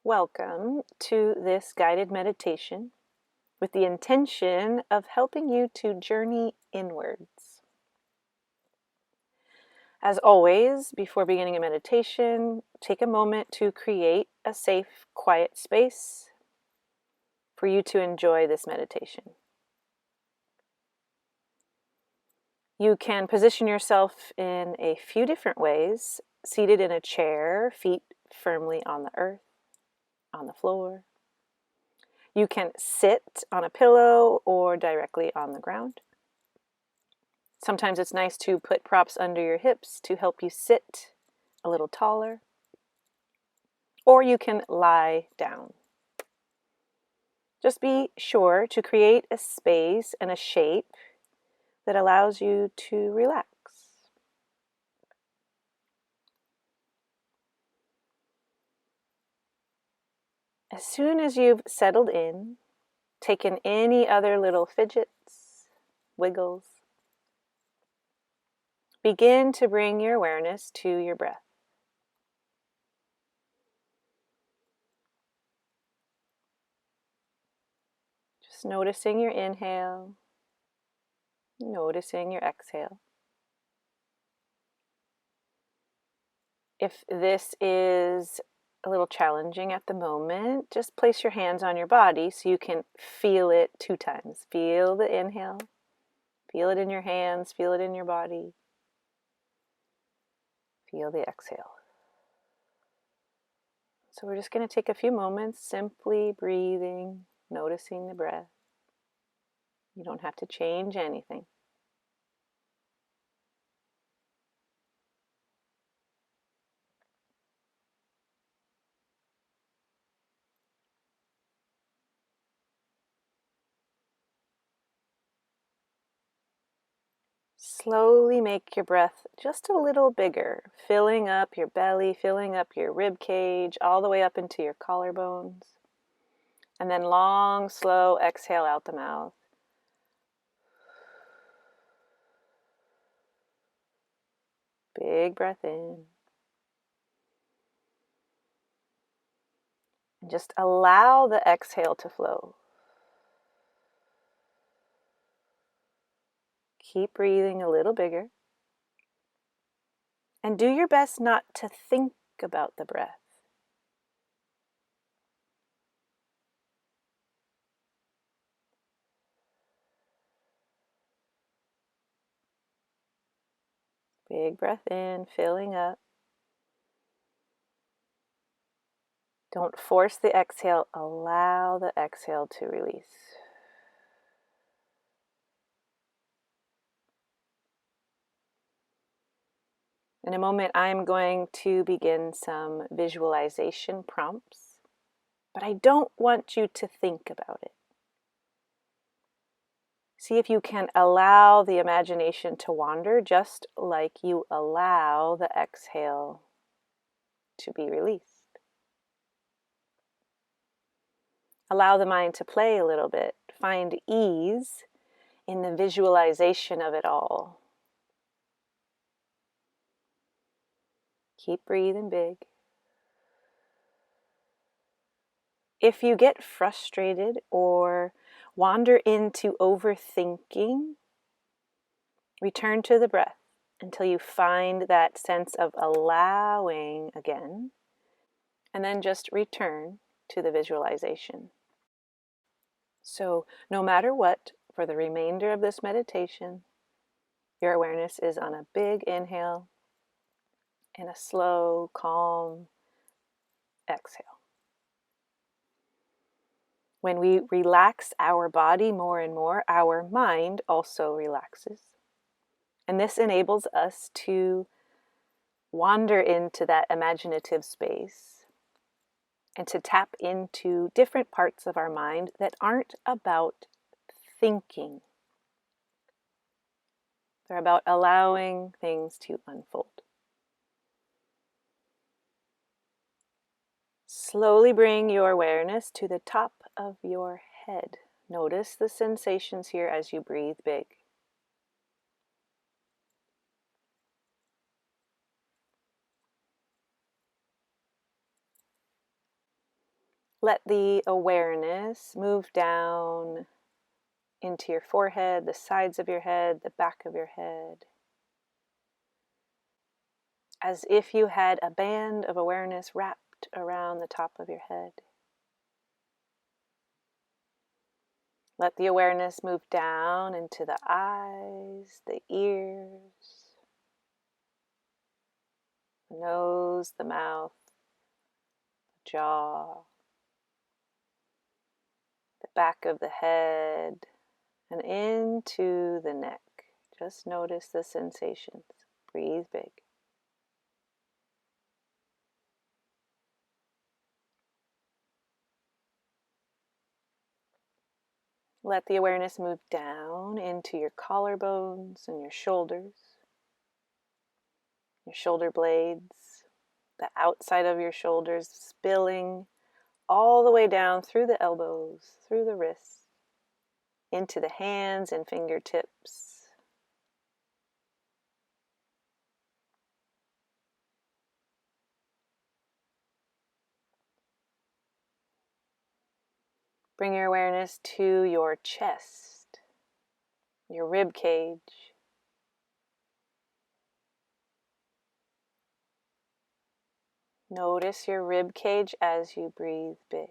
Welcome to this guided meditation with the intention of helping you to journey inwards. As always, before beginning a meditation, take a moment to create a safe, quiet space for you to enjoy this meditation. You can position yourself in a few different ways, seated in a chair, feet firmly on the earth, on the floor. You can sit on a pillow or directly on the ground. Sometimes it's nice to put props under your hips to help you sit a little taller. Or you can lie down. Just be sure to create a space and a shape that allows you to relax. As soon as you've settled in, taken any other little fidgets, wiggles, begin to bring your awareness to your breath. Just noticing your inhale, noticing your exhale. If this is a little challenging at the moment, just place your hands on your body so you can feel it 2 times. Feel the inhale, feel it in your hands, feel it in your body. Feel the exhale. So we're just going to take a few moments simply breathing, noticing the breath. You don't have to change anything. Slowly make your breath just a little bigger, filling up your belly, filling up your rib cage, all the way up into your collarbones. And then long, slow exhale out the mouth. Big breath in. And just allow the exhale to flow. Keep breathing a little bigger. And do your best not to think about the breath. Big breath in, filling up. Don't force the exhale. Allow the exhale to release. In a moment, I'm going to begin some visualization prompts, but I don't want you to think about it. See if you can allow the imagination to wander just like you allow the exhale to be released. Allow the mind to play a little bit. Find ease in the visualization of it all. Keep breathing big. If you get frustrated or wander into overthinking, return to the breath until you find that sense of allowing again, and then just return to the visualization. So, no matter what, for the remainder of this meditation, your awareness is on a big inhale and a slow, calm exhale. When we relax our body more and more, our mind also relaxes. And this enables us to wander into that imaginative space and to tap into different parts of our mind that aren't about thinking. They're about allowing things to unfold. Slowly bring your awareness to the top of your head. Notice the sensations here as you breathe big. Let the awareness move down into your forehead, the sides of your head, the back of your head, as if you had a band of awareness wrapped around the top of your head. Let the awareness move down into the eyes, the ears, the nose, the mouth, the jaw, the back of the head, and into the neck. Just notice the sensations. Breathe big. Let the awareness move down into your collarbones and your shoulders, your shoulder blades, the outside of your shoulders spilling all the way down through the elbows, through the wrists, into the hands and fingertips. Bring your awareness to your chest, your rib cage. Notice your rib cage as you breathe big.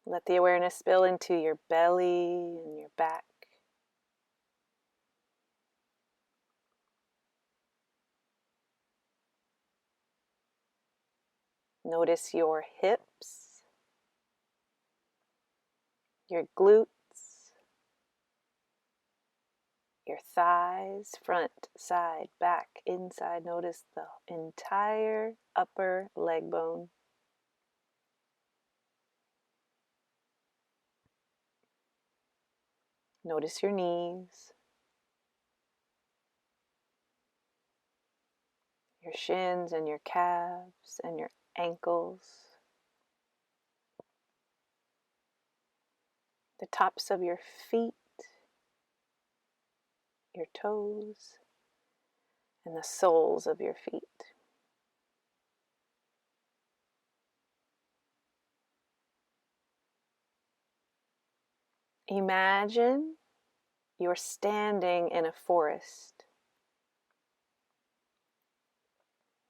Let the awareness spill into your belly and your back. Notice your hips, your glutes, your thighs, front, side, back, inside. Notice the entire upper leg bone. Notice your knees, your shins and your calves and your ankles, the tops of your feet, your toes, and the soles of your feet. Imagine you're standing in a forest.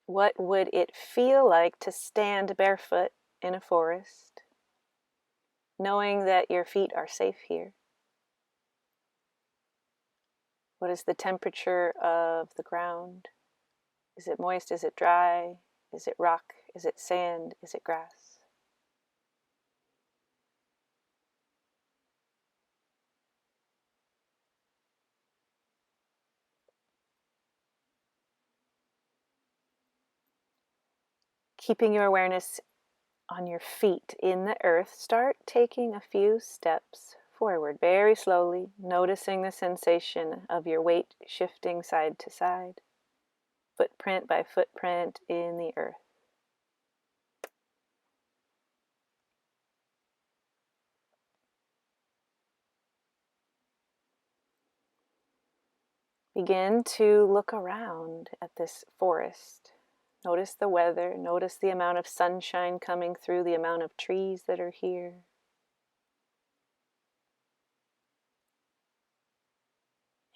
What would it feel like to stand barefoot in a forest, knowing that your feet are safe here? What is the temperature of the ground? Is it moist? Is it dry? Is it rock? Is it sand? Is it grass? Keeping your awareness on your feet in the earth, start taking a few steps forward very slowly, noticing the sensation of your weight shifting side to side, footprint by footprint in the earth. Begin to look around at this forest. Notice the weather, notice the amount of sunshine coming through, the amount of trees that are here.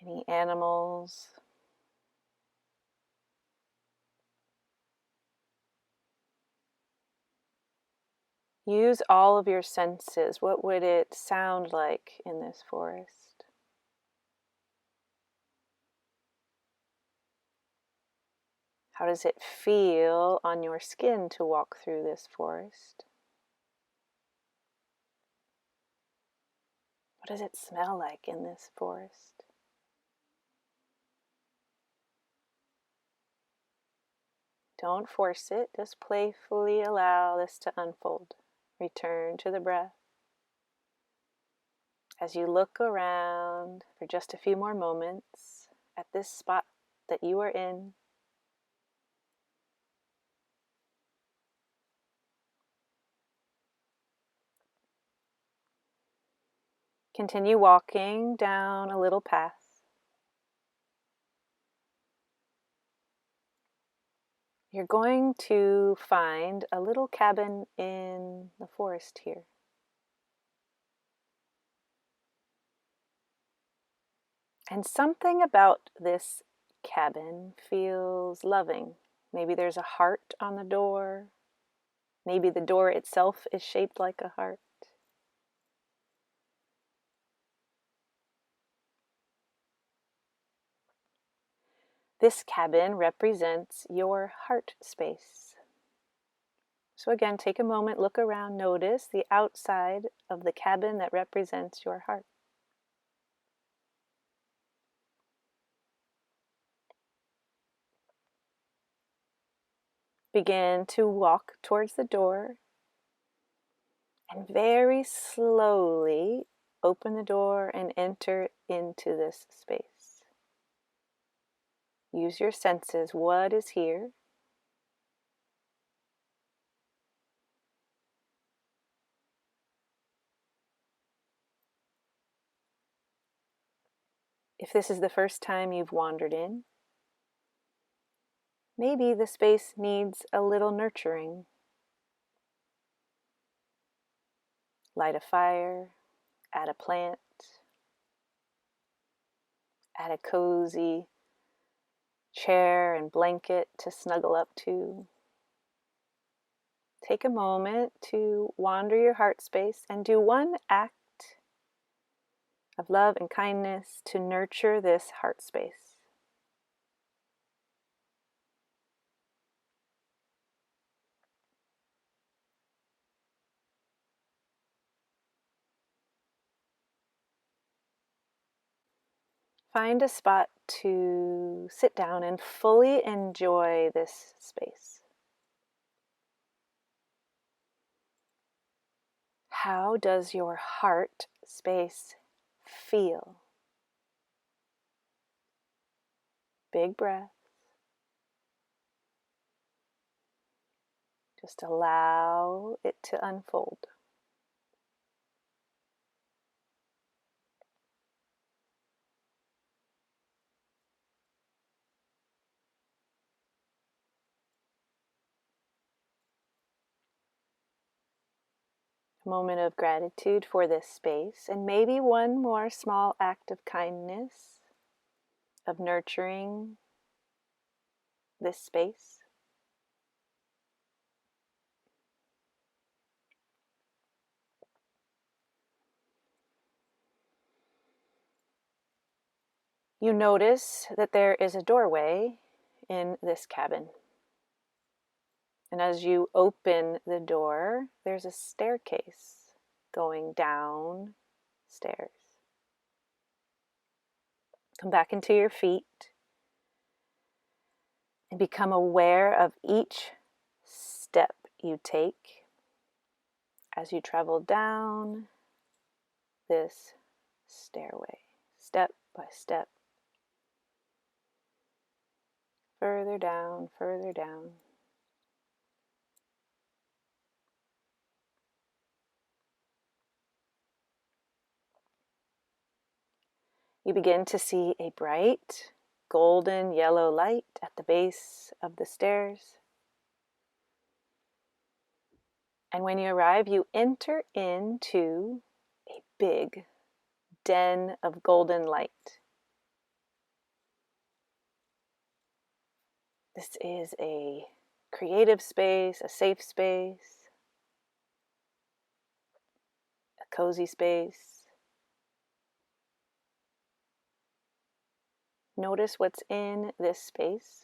Any animals? Use all of your senses. What would it sound like in this forest? How does it feel on your skin to walk through this forest? What does it smell like in this forest? Don't force it, just playfully allow this to unfold. Return to the breath. As you look around for just a few more moments at this spot that you are in, Continue walking down a little path. You're going to find a little cabin in the forest here. And something about this cabin feels loving. Maybe there's a heart on the door. Maybe the door itself is shaped like a heart. This cabin represents your heart space. So again, take a moment, look around, notice the outside of the cabin that represents your heart. Begin to walk towards the door and very slowly open the door and enter into this space. Use your senses. What is here? If this is the first time you've wandered in, maybe the space needs a little nurturing. Light a fire, add a plant, add a cozy chair and blanket to snuggle up to. Take a moment to wander your heart space and do one act of love and kindness to nurture this heart space. Find a spot to sit down and fully enjoy this space. How does your heart space feel? Big breath. Just allow it to unfold. A moment of gratitude for this space, and maybe one more small act of kindness, of nurturing this space. You notice that there is a doorway in this cabin. And as you open the door, there's a staircase going down stairs. Come back into your feet and become aware of each step you take as you travel down this stairway, step by step, further down, further down. You begin to see a bright golden yellow light at the base of the stairs. And when you arrive, you enter into a big den of golden light. This is a creative space, a safe space, a cozy space. Notice what's in this space.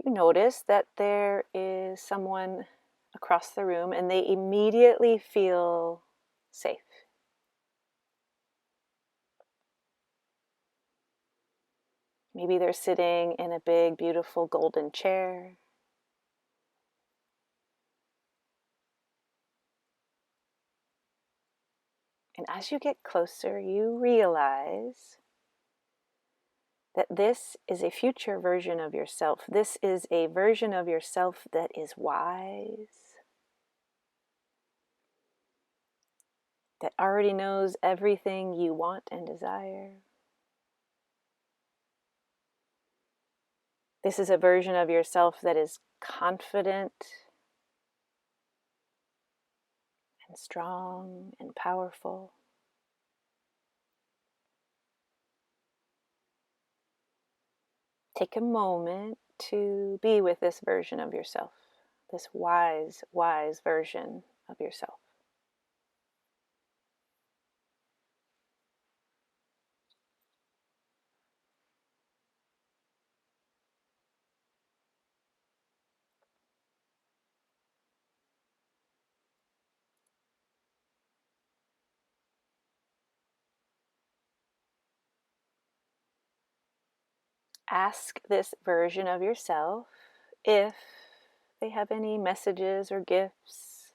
You notice that there is someone across the room and they immediately feel safe. Maybe they're sitting in a big, beautiful golden chair. And as you get closer, you realize that this is a future version of yourself. This is a version of yourself that is wise, that already knows everything you want and desire. This is a version of yourself that is confident and strong and powerful. Take a moment to be with this version of yourself, this wise, wise version of yourself. Ask this version of yourself if they have any messages or gifts,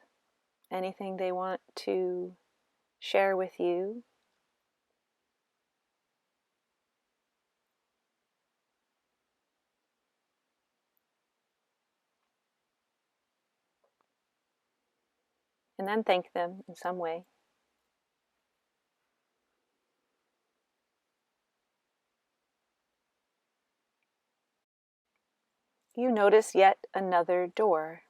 anything they want to share with you. And then thank them in some way. You notice yet another door.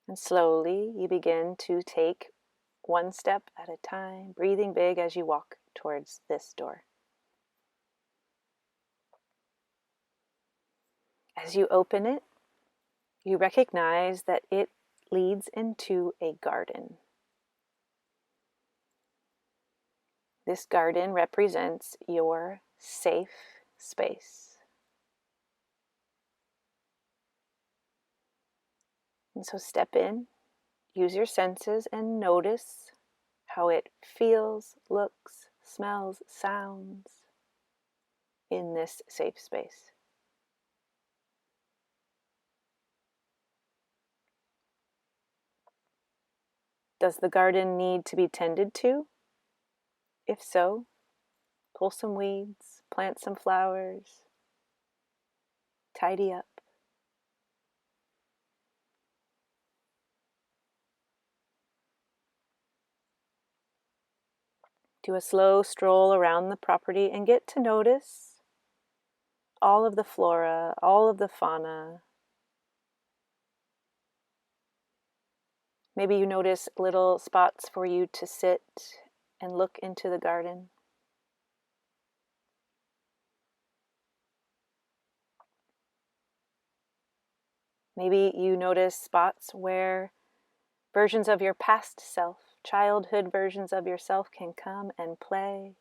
And slowly you begin to take one step at a time, breathing big as you walk towards this door. As you open it, you recognize that it leads into a garden. This garden represents your safe space. And so step in, use your senses, and notice how it feels, looks, smells, sounds in this safe space. Does the garden need to be tended to? If so, pull some weeds, plant some flowers, tidy up. Do a slow stroll around the property and get to notice all of the flora, all of the fauna. Maybe you notice little spots for you to sit and look into the garden. Maybe you notice spots where versions of your past self, childhood versions of yourself, can come and play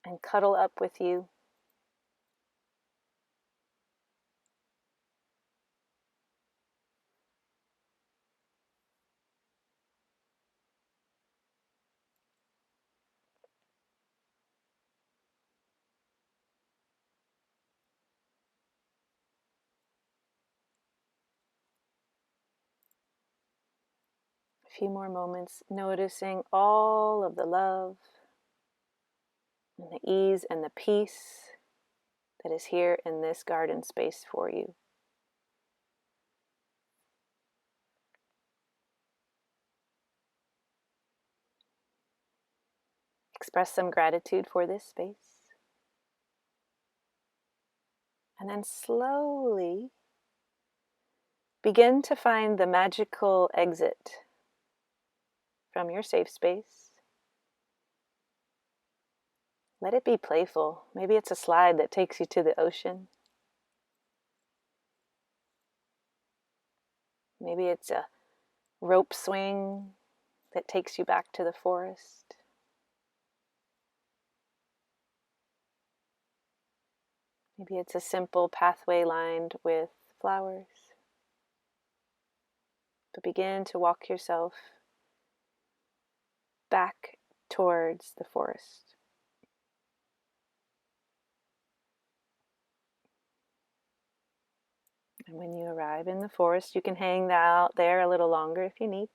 and cuddle up with you. A few more moments, noticing all of the love and the ease and the peace that is here in this garden space for you. Express some gratitude for this space. And then slowly begin to find the magical exit from your safe space. Let it be playful. Maybe it's a slide that takes you to the ocean. Maybe it's a rope swing that takes you back to the forest. Maybe it's a simple pathway lined with flowers. But begin to walk yourself back towards the forest. And when you arrive in the forest, you can hang out there a little longer if you need.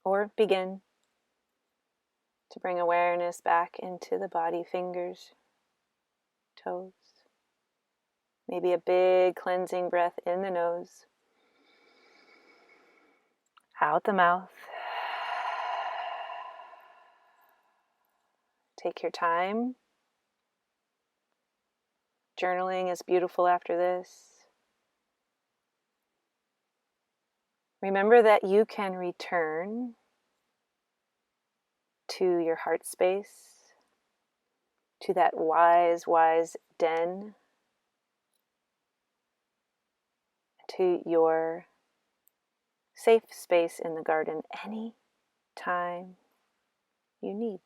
Or begin to bring awareness back into the body, fingers, toes. Maybe a big cleansing breath in the nose, out the mouth. Take your time. Journaling is beautiful after this. Remember that you can return to your heart space, to that wise, wise den, to your safe space in the garden any time you need.